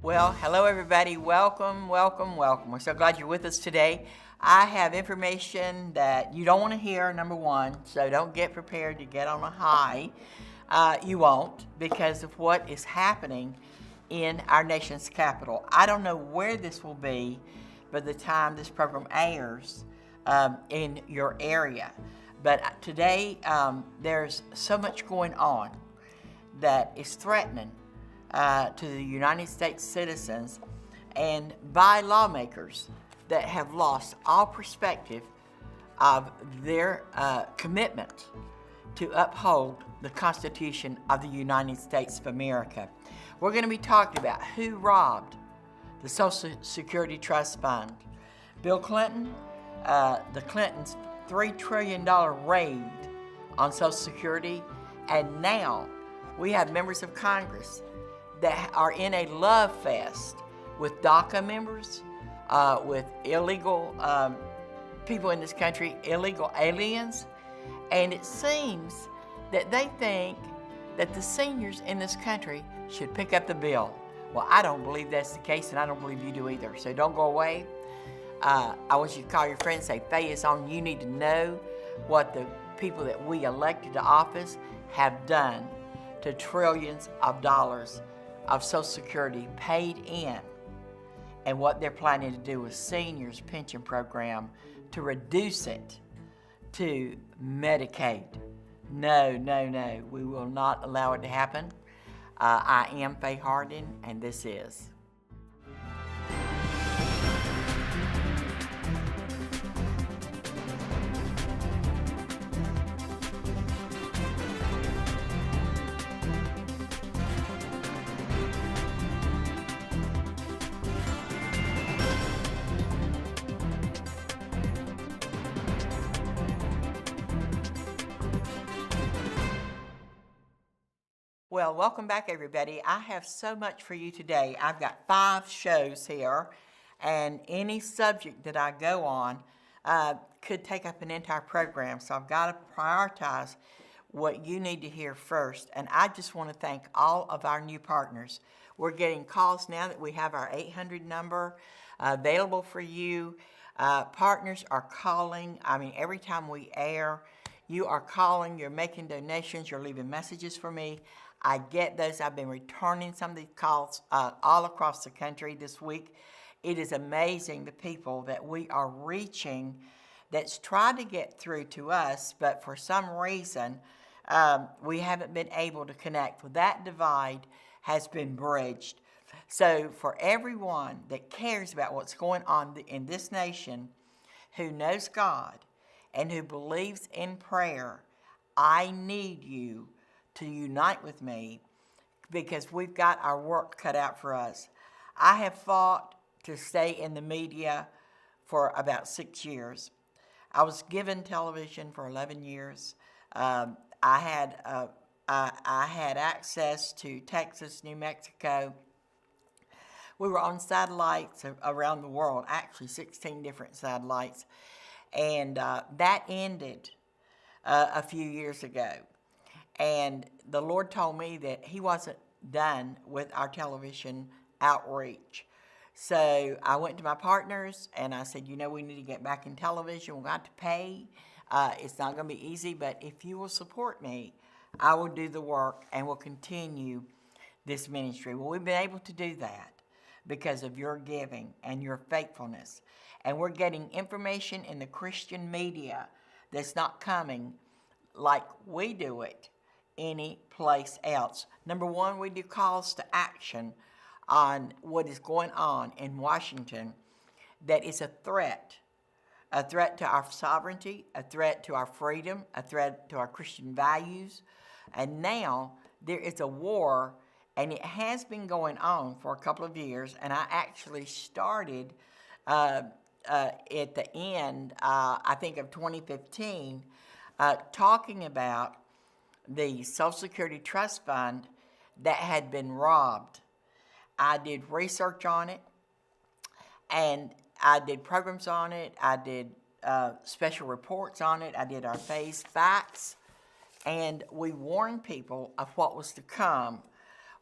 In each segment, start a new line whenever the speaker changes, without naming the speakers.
Well, hello everybody. Welcome. We're so glad you're with us today. I have information that you don't want to hear, number one, so don't get prepared to get on a high. You won't, because of what is happening in our nation's capital. I don't know where this will be by the time this program airs in your area. But today, there's so much going on that is threatening to the United States citizens and by lawmakers that have lost all perspective of their commitment to uphold the Constitution of the United States of America. We're going to be talking about who robbed the Social Security Trust Fund. Bill Clinton, the Clintons' $3 trillion raid on Social Security, and now we have members of Congress that are in a love fest with DACA members, with illegal people in this country, illegal aliens, and it seems that they think that the seniors in this country should pick up the bill. Well, I don't believe that's the case, and I don't believe you do either, so don't go away. I want you to call your friend and say, Faye is on. You need to know what the people that we elected to office have done to trillions of dollars of Social Security paid in, and what they're planning to do with seniors' pension program to reduce it to Medicaid. No, we will not allow it to happen. I am Faye Hardin, and this is Well, welcome back, everybody. I have so much for you today. I've got 5 shows here, and any subject that I go on could take up an entire program, so I've got to prioritize what you need to hear first. And I just want to thank all of our new partners. We're getting calls now that we have our 800 number available for you. Partners are calling. I mean, every time we air, you are calling, you're making donations, you're leaving messages for me. I get those. I've been returning some of these calls all across the country this week. It is amazing the people that we are reaching that's tried to get through to us, but for some reason we haven't been able to connect. Well, that divide has been bridged. So for everyone that cares about what's going on in this nation, who knows God and who believes in prayer, I need you to unite with me, because we've got our work cut out for us. I have fought to stay in the media for about 6 years. I was given television for 11 years. I had access to Texas, New Mexico. We were on satellites around the world, actually 16 different satellites, and that ended a few years ago. And the Lord told me that He wasn't done with our television outreach. So I went to my partners and I said, you know, we need to get back in television. We've got to pay. It's not going to be easy, but if you will support me, I will do the work and will continue this ministry. Well, we've been able to do that because of your giving and your faithfulness. And we're getting information in the Christian media that's not coming like we do it any place else. Number one, we do calls to action on what is going on in Washington that is a threat to our sovereignty, a threat to our freedom, a threat to our Christian values. And now there is a war, and it has been going on for a couple of years, and I actually started at the end, I think, of 2015, talking about the Social Security Trust Fund that had been robbed. I did research on it, and I did programs on it. I did special reports on it. I did our phase facts, and we warned people of what was to come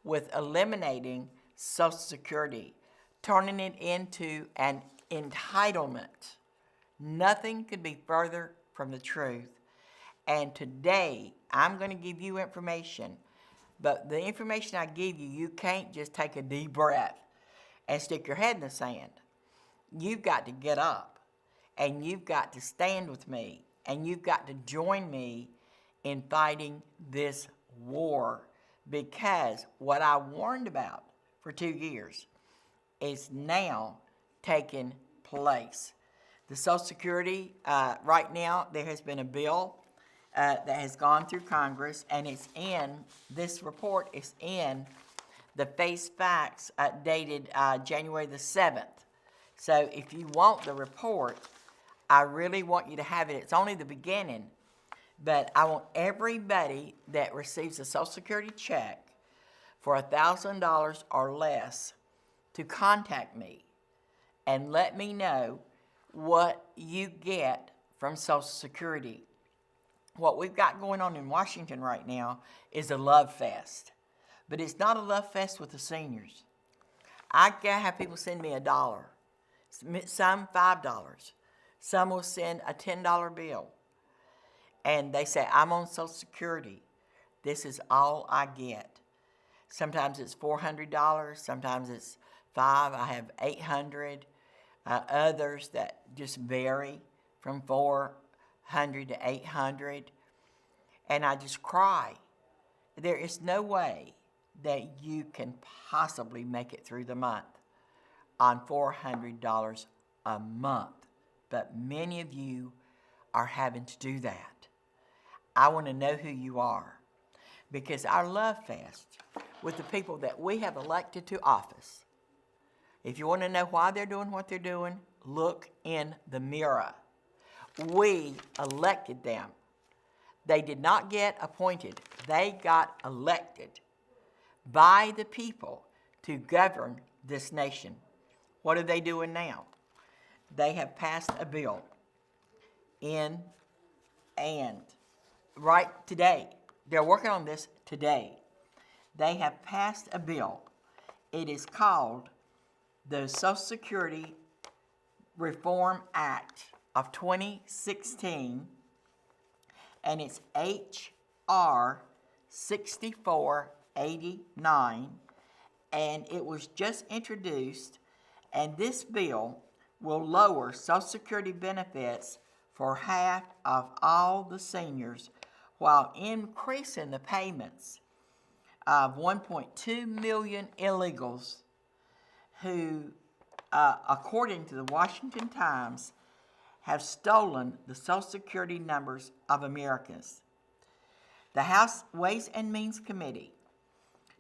with eliminating Social Security, turning it into an entitlement. Nothing could be further from the truth. And today, I'm going to give you information, but the information I give you, you can't just take a deep breath and stick your head in the sand. You've got to get up, and you've got to stand with me, and you've got to join me in fighting this war, because what I warned about for 2 years is now taking place. The Social Security, right now, there has been a bill that has gone through Congress, and it's in, this report is in the Face Facts dated January the 7th. So if you want the report, I really want you to have it. It's only the beginning, but I want everybody that receives a Social Security check for $1,000 or less to contact me and let me know what you get from Social Security. What we've got going on in Washington right now is a love fest, but it's not a love fest with the seniors. I have people send me $1, some $5, some will send a $10 bill, and they say, I'm on Social Security. This is all I get. Sometimes it's $400, sometimes it's $500, I have $800, others that just vary from $400 to $800, and I just cry. There is no way that you can possibly make it through the month on $400 a month, but many of you are having to do that. I want to know who you are, because our love fest with the people that we have elected to office, if you want to know why they're doing what they're doing, look in the mirror. We elected them. They did not get appointed. They got elected by the people to govern this nation. What are they doing now? They have passed a bill and right today, they're working on this today. They have passed a bill. It is called the Social Security Reform Act of 2016, and it's H.R. 6489, and it was just introduced, and this bill will lower Social Security benefits for half of all the seniors while increasing the payments of 1.2 million illegals who, according to the Washington Times, have stolen the Social Security numbers of Americans. The House Ways and Means Committee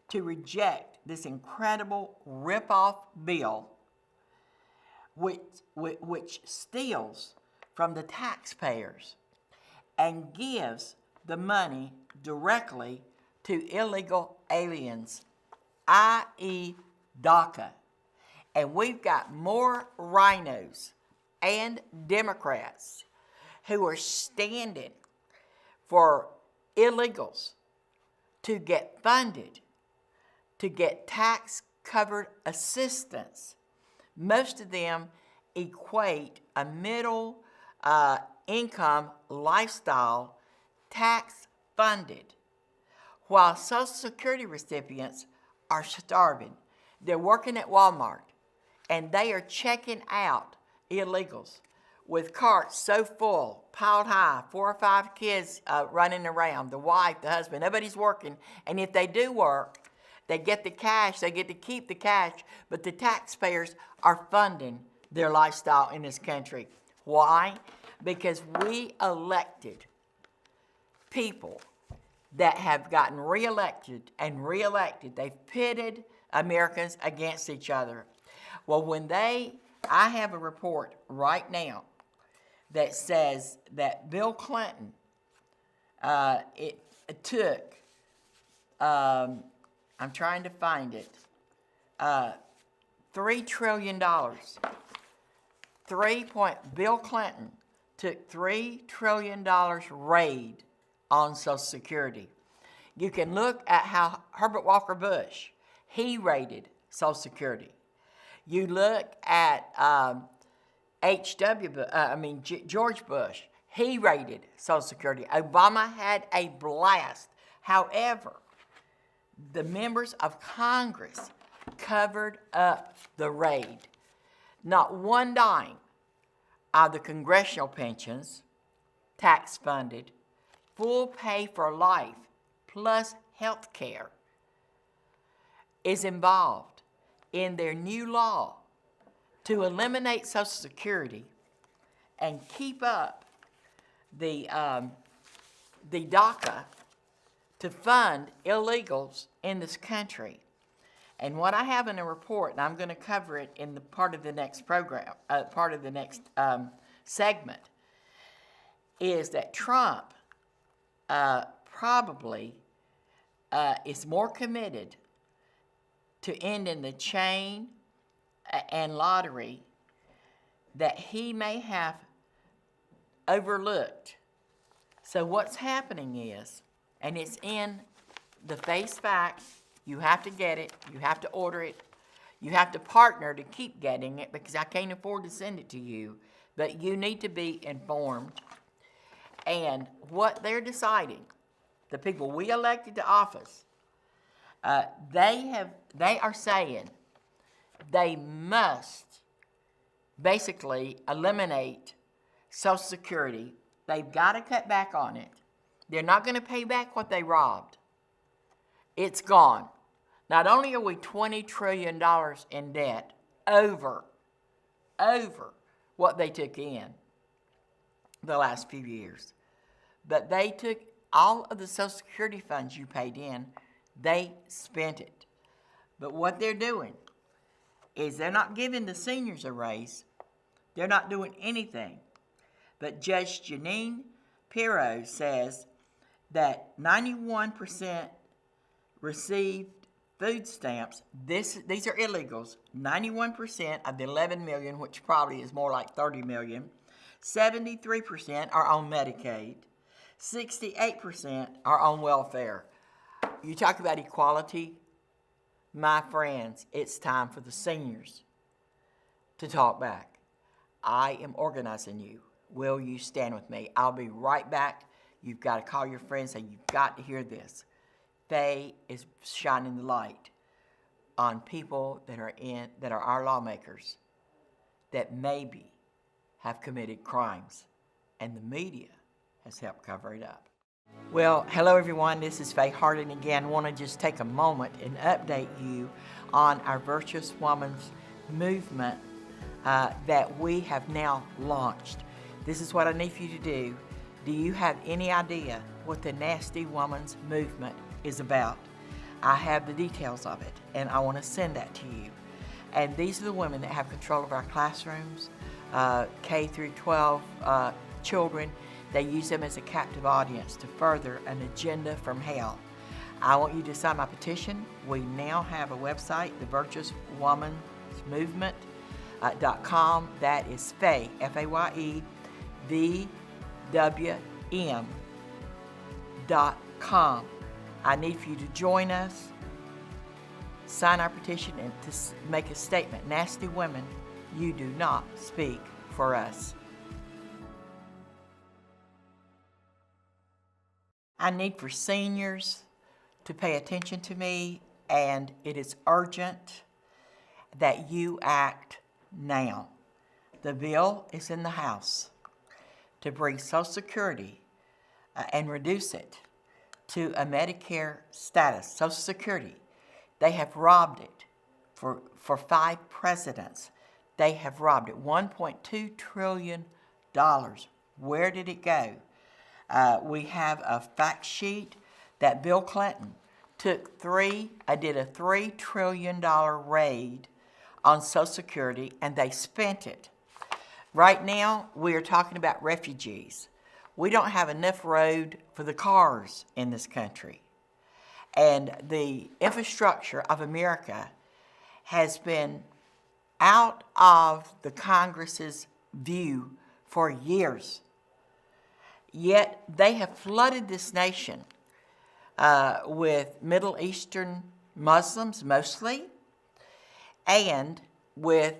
to reject this incredible rip-off bill which steals from the taxpayers and gives the money directly to illegal aliens, i.e. DACA. And we've got more rhinos and Democrats who are standing for illegals to get funded, to get tax-covered assistance. Most of them equate a middle income lifestyle tax-funded, while Social Security recipients are starving. They're working at Walmart, and they are checking out illegals with carts so full, piled high, 4 or 5 kids running around, the wife, the husband, nobody's working. And if they do work, they get the cash, they get to keep the cash, but the taxpayers are funding their lifestyle in this country. Why? Because we elected people that have gotten reelected and reelected. They've pitted Americans against each other. Well, I have a report right now that says that Bill Clinton, it took, I'm trying to find it, $3 trillion. Bill Clinton took $3 trillion raid on Social Security. You can look at how Herbert Walker Bush, he raided Social Security. You look at George Bush. He raided Social Security. Obama had a blast. However, the members of Congress covered up the raid. Not one dime of the congressional pensions, tax funded, full pay for life, plus health care, is involved in their new law to eliminate Social Security and keep up the DACA to fund illegals in this country. And what I have in a report, and I'm going to cover it in the part of the next program, part of the next segment, is that Trump probably is more committed to ending the chain and lottery that he may have overlooked. So what's happening is, and it's in the face fact, you have to get it, you have to order it, you have to partner to keep getting it because I can't afford to send it to you, but you need to be informed. And what they're deciding, the people we elected to office, they are saying they must basically eliminate Social Security. They've got to cut back on it. They're not going to pay back what they robbed. It's gone. Not only are we $20 trillion in debt over what they took in the last few years, but they took all of the Social Security funds you paid in, they spent it. But what they're doing is they're not giving the seniors a raise. They're not doing anything. But Judge Janine Pirro says that 91% received food stamps. These are illegals. 91% of the 11 million, which probably is more like 30 million. 73% are on Medicaid. 68% are on welfare. You talk about equality, my friends, it's time for the seniors to talk back. I am organizing you. Will you stand with me? I'll be right back. You've got to call your friends and say, you've got to hear this. Faye is shining the light on people that are our lawmakers that maybe have committed crimes, and the media has helped cover it up. Well, hello everyone, this is Faye Harding again. I want to just take a moment and update you on our Virtuous Woman's movement that we have now launched. This is what I need for you to do. Do you have any idea what the Nasty Woman's movement is about? I have the details of it, and I want to send that to you. And these are the women that have control of our classrooms, K through 12 children. They use them as a captive audience to further an agenda from hell. I want you to sign my petition. We now have a website, the Virtuous Woman's Movement.com. That is Faye, F-A-Y-E, VWM.com. I need for you to join us, sign our petition, and to make a statement. Nasty women, you do not speak for us. I need for seniors to pay attention to me, and it is urgent that you act now. The bill is in the House to bring Social Security and reduce it to a Medicare status. Social Security, they have robbed it for 5 presidents. They have robbed it. $1.2 trillion. Where did it go? We have a fact sheet that Bill Clinton did a $3 trillion raid on Social Security, and they spent it. Right now, we are talking about refugees. We don't have enough road for the cars in this country. And the infrastructure of America has been out of the Congress's view for years. Yet they have flooded this nation with Middle Eastern Muslims mostly, and with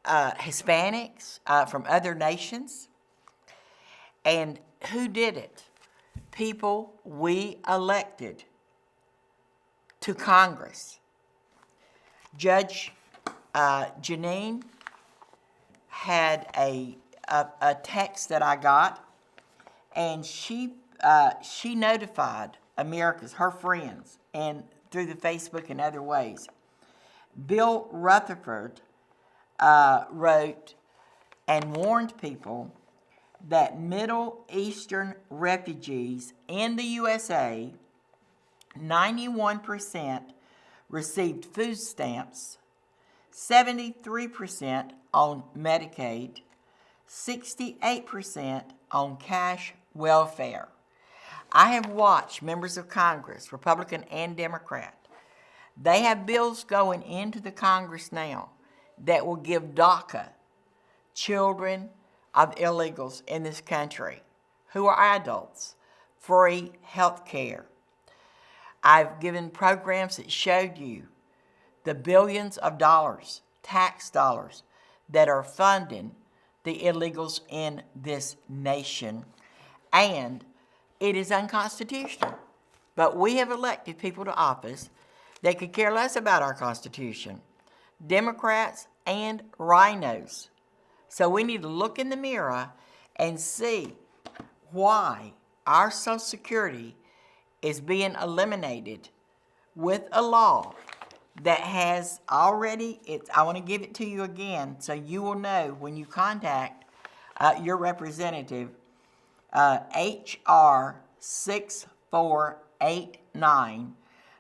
Hispanics from other nations. And who did it? People we elected to Congress. Judge Janine had a text that I got, and she notified America's, her friends, and through the Facebook and other ways. Bill Rutherford wrote and warned people that Middle Eastern refugees in the USA, 91% received food stamps, 73% on Medicaid, 68% on cash welfare. I have watched members of Congress, Republican and Democrat. They have bills going into the Congress now that will give DACA, children of illegals in this country who are adults, free health care. I've given programs that showed you the billions of dollars, tax dollars, that are funding the illegals in this nation. And it is unconstitutional. But we have elected people to office that could care less about our Constitution. Democrats and rhinos. So we need to look in the mirror and see why our Social Security is being eliminated with a law that has already, I want to give it to you again so you will know when you contact your representative, H.R. 6489,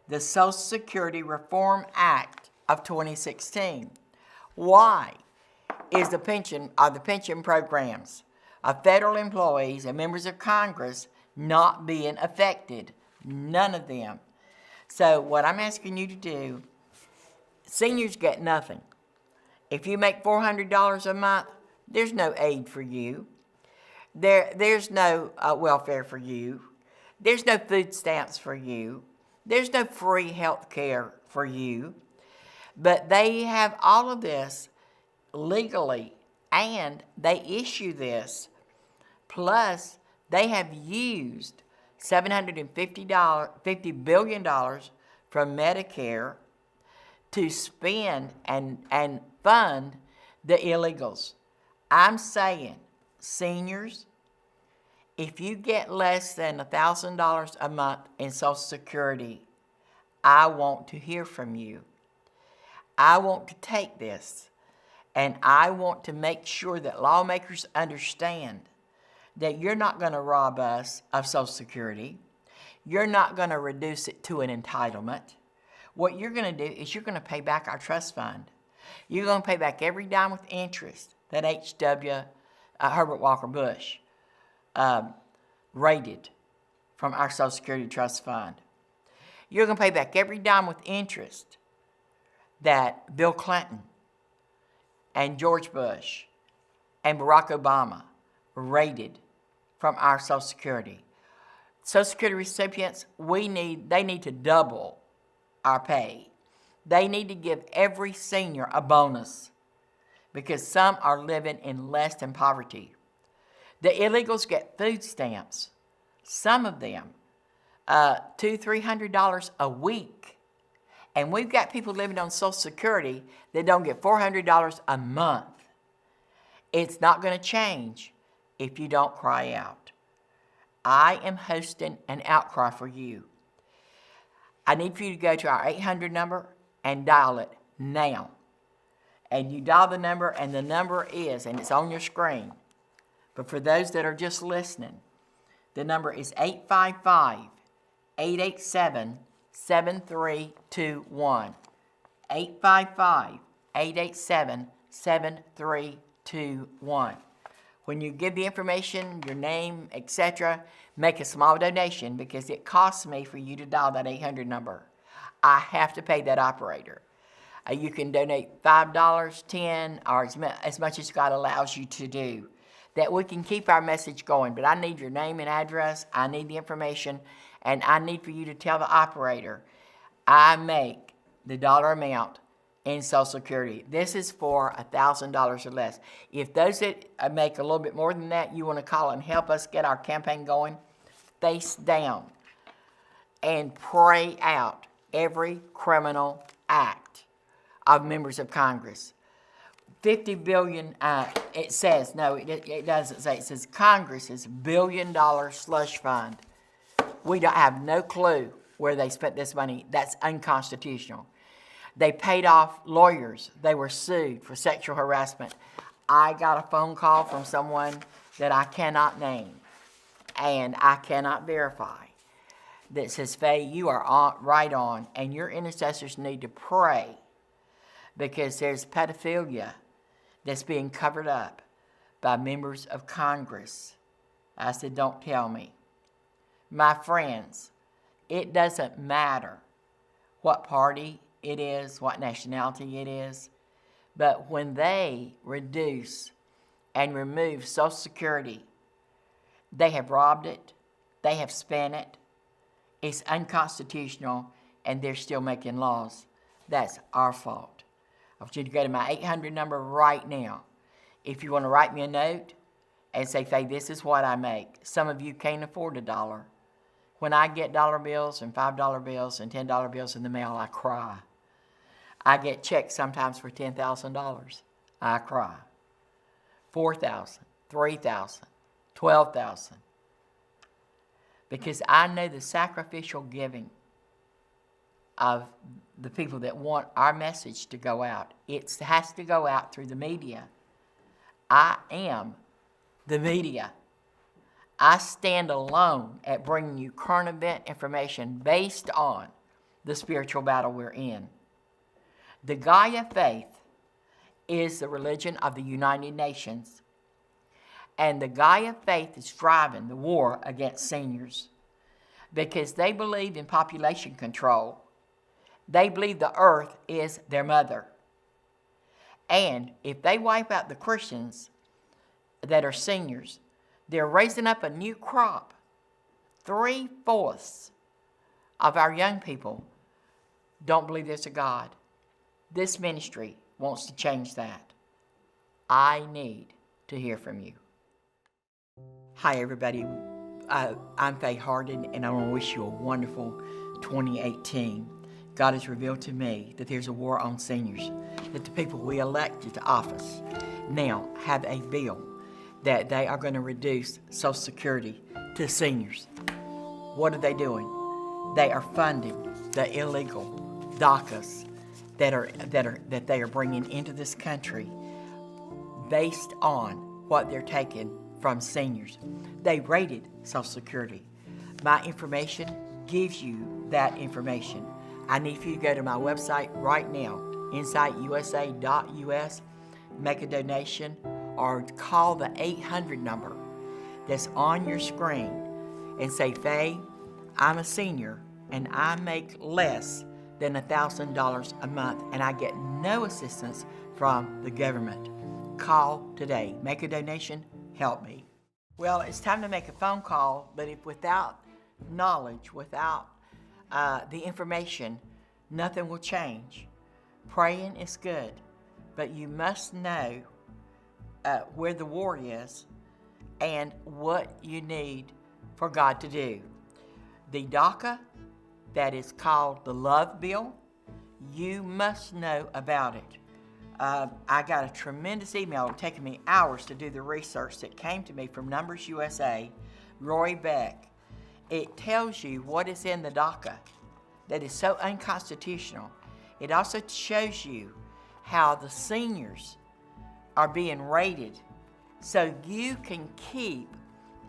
the Social Security Reform Act of 2016. Why is the pension programs of federal employees and members of Congress not being affected? None of them. So what I'm asking you to do, seniors get nothing. If you make $400 a month, there's no aid for you. There's no welfare for you. There's no food stamps for you. There's no free health care for you. But they have all of this legally, and they issue this. Plus, they have used $750 billion from Medicare to spend and fund the illegals. I'm saying, seniors, if you get less than $1,000 a month in Social Security, I want to hear from you. I want to take this, and I want to make sure that lawmakers understand that you're not going to rob us of Social Security. You're not going to reduce it to an entitlement. What you're going to do is you're going to pay back our trust fund. You're going to pay back every dime with interest that Herbert Walker Bush raided from our Social Security Trust Fund. You're going to pay back every dime with interest that Bill Clinton and George Bush and Barack Obama raided from our Social Security. Social Security recipients, they need to double our pay. They need to give every senior a bonus because some are living in less than poverty. The illegals get food stamps, some of them $200-300 a week. And we've got people living on Social Security that don't get $400 a month. It's not going to change if you don't cry out. I am hosting an outcry for you. I need for you to go to our 800 number and dial it now. And you dial the number, and the number is, and it's on your screen. But for those that are just listening, the number is 855-887-7321. 855-887-7321. When you give the information, your name, etc., make a small donation because it costs me for you to dial that 800 number. I have to pay that operator. You can donate $5, $10, or as much as God allows you to do, that we can keep our message going. But I need your name and address. I need the information, and I need for you to tell the operator, I make the dollar amount in Social Security. This is for $1,000 or less. If those that make a little bit more than that, you want to call and help us get our campaign going, face down and pray out every criminal act of members of Congress. 50 billion, it says, no, it doesn't say, it says Congress's $1 billion slush fund. We don't have no clue where they spent this money. That's unconstitutional. They paid off lawyers. They were sued for sexual harassment. I got a phone call from someone that I cannot name and I cannot verify that says, Faye, you are right on, and your intercessors need to pray because there's pedophilia that's being covered up by members of Congress. I said, don't tell me. My friends, it doesn't matter what party it is, what nationality it is, but when they reduce and remove Social Security, they have robbed it, they have spent it, it's unconstitutional, and they're still making laws. That's our fault. I want you to go to my 800 number right now. If you want to write me a note and say, Faye, this is what I make. Some of you can't afford $1. When I get dollar bills and $5 bills and $10 bills in the mail, I cry. I get checks sometimes for $10,000. I cry. $4,000, $3,000, $12,000. Because I know the sacrificial giving of the people that want our message to go out. It has to go out through the media. I am the media. I stand alone at bringing you current event information based on the spiritual battle we're in. The Gaia faith is the religion of the United Nations. And the Gaia faith is driving the war against seniors because they believe in population control. They believe the earth is their mother. And if they wipe out the Christians that are seniors, they're raising up a new crop. 3/4 of our young people don't believe there's a God. This ministry wants to change that. I need to hear from you. Hi, everybody. I'm Faye Hardin, and I want to wish you a wonderful 2018. God has revealed to me that there's a war on seniors, that the people we elected to office now have a bill that they are going to reduce Social Security to seniors. What are they doing? They are funding the illegal DACAs that they are bringing into this country based on what they're taking from seniors. They raided Social Security. My information gives you that information. I need for you to go to my website right now, insightUSA.us, make a donation, or call the 800 number that's on your screen and say, Faye, I'm a senior and I make less than $1,000 a month and I get no assistance from the government. Call today. Make a donation. Help me. Well, it's time to make a phone call, but if without knowledge, without the information, nothing will change. Praying is good, but you must know where the war is and what you need for God to do. The DACA, that is called the Love Bill, you must know about it. I got a tremendous email. It's taken me hours to do the research that came to me from Numbers USA, Roy Beck. It tells you what is in the DACA that is so unconstitutional. It also shows you how the seniors are being raided so you can keep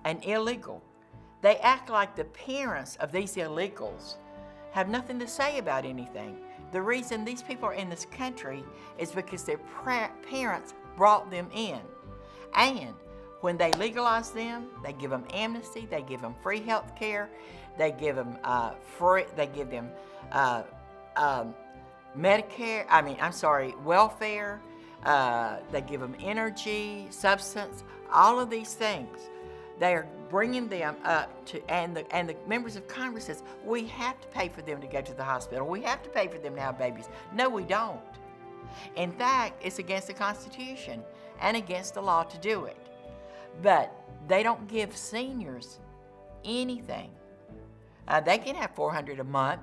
an illegal. They act like the parents of these illegals have nothing to say about anything. The reason these people are in this country is because their parents brought them in. And when they legalize them, they give them amnesty, they give them free health care, they give them welfare, they give them energy, substance, all of these things. They are bringing them up to, and the members of Congress says, we have to pay for them to go to the hospital. We have to pay for them to have babies. No, we don't. In fact, it's against the Constitution and against the law to do it. But they don't give seniors anything. They can have $400 a month,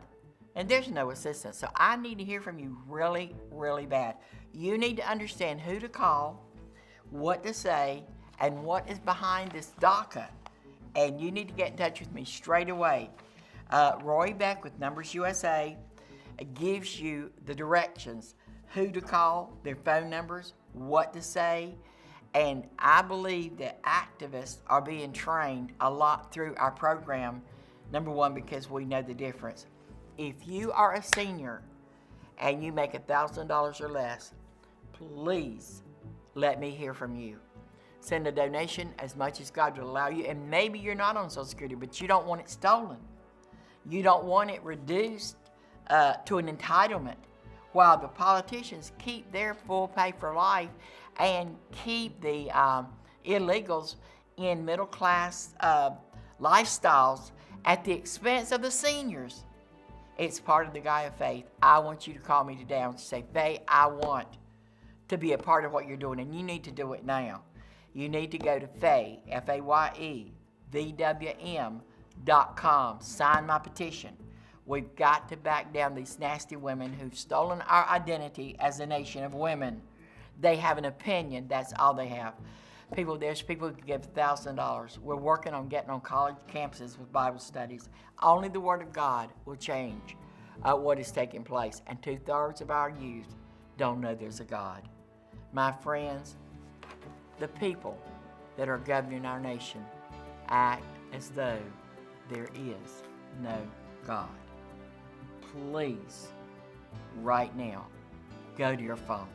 and there's no assistance. So I need to hear from you really, really bad. You need to understand who to call, what to say, and what is behind this DACA. And you need to get in touch with me straight away. Roy Beck with Numbers USA gives you the directions, who to call, their phone numbers, what to say. And I believe that activists are being trained a lot through our program. Number one, because we know the difference. If you are a senior and you make $1,000 or less, please let me hear from you. Send a donation as much as God will allow you. And maybe you're not on Social Security, but you don't want it stolen. You don't want it reduced to an entitlement, while the politicians keep their full pay for life and keep the illegals in middle class lifestyles at the expense of the seniors. It's part of the guy of faith. I want you to call me today and say, Faye, I want to be a part of what you're doing, and you need to do it now. You need to go to Faye, Faye, VWM.com, sign my petition. We've got to back down these nasty women who've stolen our identity as a nation of women. They have an opinion, that's all they have. There's people who can give $1,000. We're working on getting on college campuses with Bible studies. Only the Word of God will change what is taking place. And 2/3 of our youth don't know there's a God. My friends, the people that are governing our nation act as though there is no God. Please, right now, go to your phone.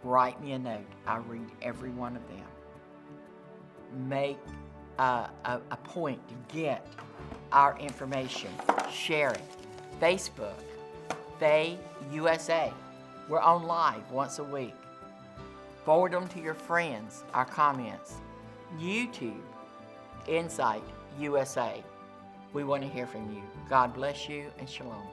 Write me a note. I read every one of them. Make a point to get our information. Share it. Facebook, Faye USA. We're on live once a week. Forward them to your friends, our comments. YouTube, Insight USA. We want to hear from you. God bless you and shalom.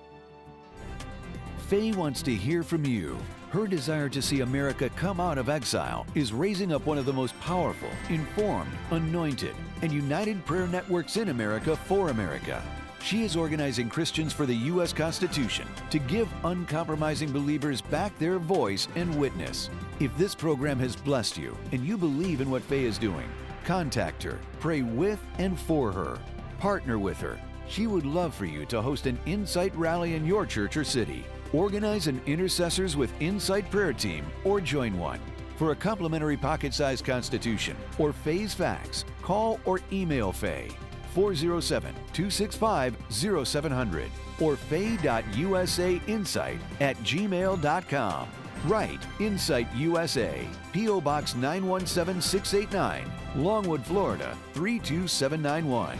Faye wants to hear from you. Her desire to see America come out of exile is raising up one of the most powerful, informed, anointed, and united prayer networks in America for America. She is organizing Christians for the U.S. Constitution to give uncompromising believers back their voice and witness. If this program has blessed you and you believe in what Faye is doing, contact her, pray with and for her, partner with her. She would love for you to host an Insight rally in your church or city. Organize an Intercessors with Insight prayer team or join one. For a complimentary pocket-sized constitution or Faye's fax, call or email Faye 407-265-0700 or faye.usainsight@gmail.com. Write Insight USA, P.O. Box 917689, Longwood, Florida 32791.